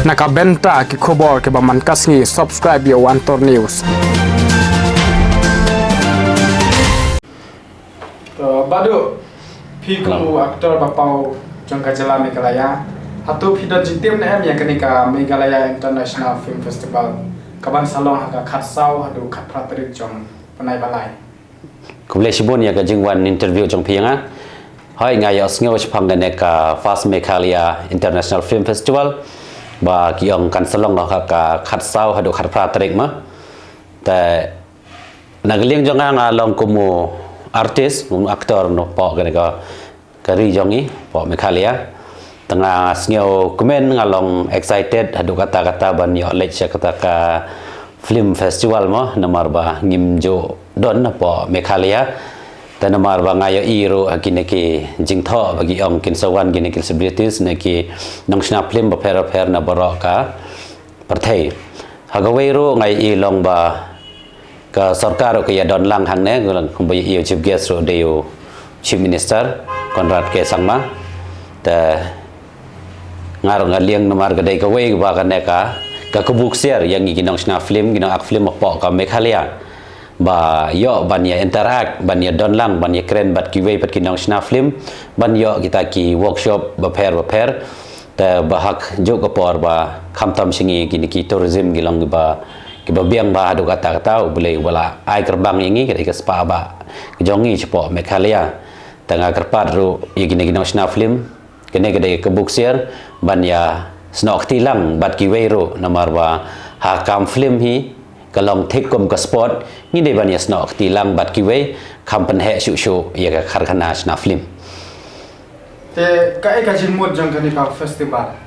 Nakabenta ki khobor ke baman kasngi subscribe yo Antor News. Badu Piku aktor bapau Jongkajala Meghalaya Hatu Pidon Jitim na em yang kenika Meghalaya International Film Festival Kaban salong haka khatsau hadu khatpratrik jong panai balai Kumle shibun ya ka jingwan interview jong pianga hoi ngai osngo chpanggane ka Fast Meghalaya International Film Festival ba kiong kan salong ka khatsau hadu khatpratrik ma ta nagling jong nga long kumu artis aktor no po ka kari jongi po Meghalaya tengah snyo komen ngalong excited hadu kata-kata ban yo lech kata ka film festival mo namar ba ngimjo don po Meghalaya ta namar ba ngayo iro akineki jingtho bagi ong kinsawan gineki celebrities neki nongsna film ba per na borok ka parthai hagawero ngai ilong ba ka sarkar ko ya don lang hang ne kum ba yo chief guest ro deo chief minister Konrad K Sangma ta ngarong ngaliang namar gadai ka wei ba ka neka ka kubuk share yang ginong sna film ginong ak film po ka Meghalaya ba yo ban ya interact ban ya don lang ban ya keren bat ki wei pat ginong sna film ban yo kita ki workshop ba per ta bahak jo ka por ba khamtam singi gini ki tourism gilong ba ki ba biang ba adu kata boleh wala ai kerbang yangi ka spa ba jongi cepo Meghalaya tengah kerpat ru igini ginong sna film kene gede kebuk share ban ya snok tilang bat ki wero namar ba ha kam film hi kalong thik kom ka sport ni de ban ya snok tilang bat ki we kampan he shu ya ka kharkhana sna film te ka e ka jingmut jong kenika festival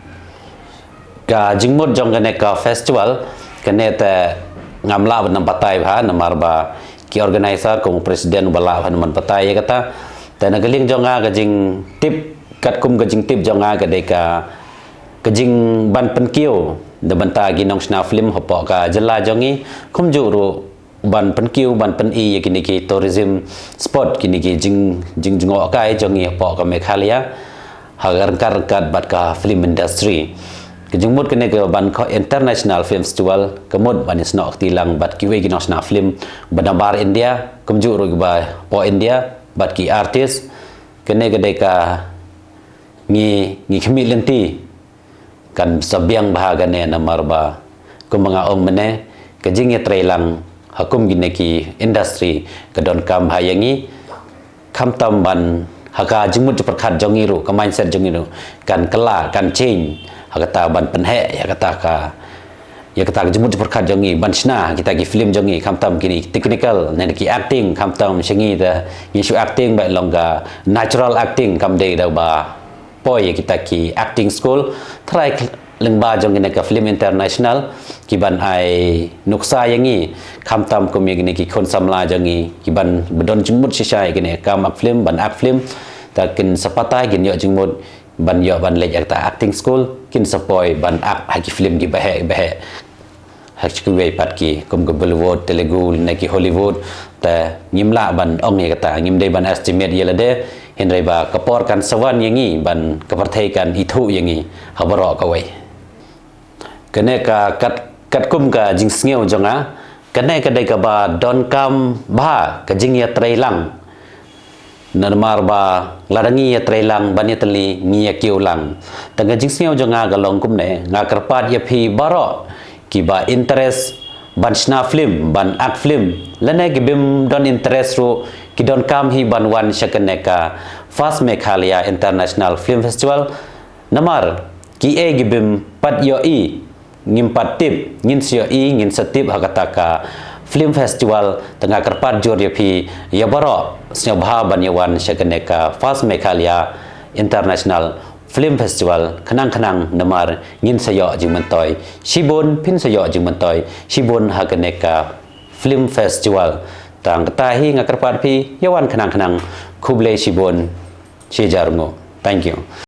ka jingmut jong kenika festival kene te ngamla ban patai ba namar ba ki organizer kong presiden bala ban man patai ya kata ta nagaling jonga ka jing tip kat kum ka jing tip jonga ka de ka kajing ban penkiu de banta ginong sna film hopo ka jela jongi kum juru ban penkiu ban pen i kini ki tourism spot kini ki jing jingo kai jongi hopo ka Meghalaya hagar kat bat ka film industry kajing mut kene ke ban ko international film festival kemud ban sna tilang bat ki we ginong sna film banabar India kum juru ba po India bat ki artist kene ke ka ngi khmi lenti kan sabiang bahagane namar ba kumanga ong mene kajing ya trailang hakum gineki industry kadon kam hayangi khamtam ban haka jingmut perkhat jongiru ka mindset jongiru kan kela kan change hakata ban penhe ya kata jingmut perkhat jongi ban sna kita gi film jongi khamtam kini technical nen ki acting khamtam singi da yisu acting ba longga natural acting kam de da ba poi kita ki acting school try lengba jong ine ka film international ki ban ai nuksa yangi khamtam ko mi gine ki khon samla jangi ki ban bedon jumut sisai gine kam ak film ban ak film ta kin sapata gin yo jumut ban yo ban lej ta acting school kin sapoi ban ak ha ki film ki bahe hak ki we pat ki kum ko Bollywood Telugu ne ki Hollywood ta ngimla ban ong ye kata ngim dei ban estimate yela de Henry ba kapor kan sawan yangi ban kaparthai kan ithu yangi habaro ka wei kene ka kat kum ka jing sngew jonga kene ka dai ka ba don kam ba ka jing ya trailang narmar ba larangi ya trailang ban ya tali ngi ya kiulang tanga jing sngew jonga ga long kum ne nga karpat ya phi baro ki ba interest ban sna film ban ak film lene ki bim don interest ro ki don kam hi ban wan shakane ka Fast Meghalaya International Film Festival namar ki e gibim pat yo i ngim pat tip ngin sio i ngin satip hakata ka film festival tengah kerpat jor ya phi ya baro snya bha ban yawan shakane ka Fast Meghalaya International Film Festival khanang namar ngin sayo jingmentoi shibon pin sayo jingmentoi shibon hakane ka film festival tang katahi ngakerpat phi yawan khanang khuble shibon Cijarngo. Thank you.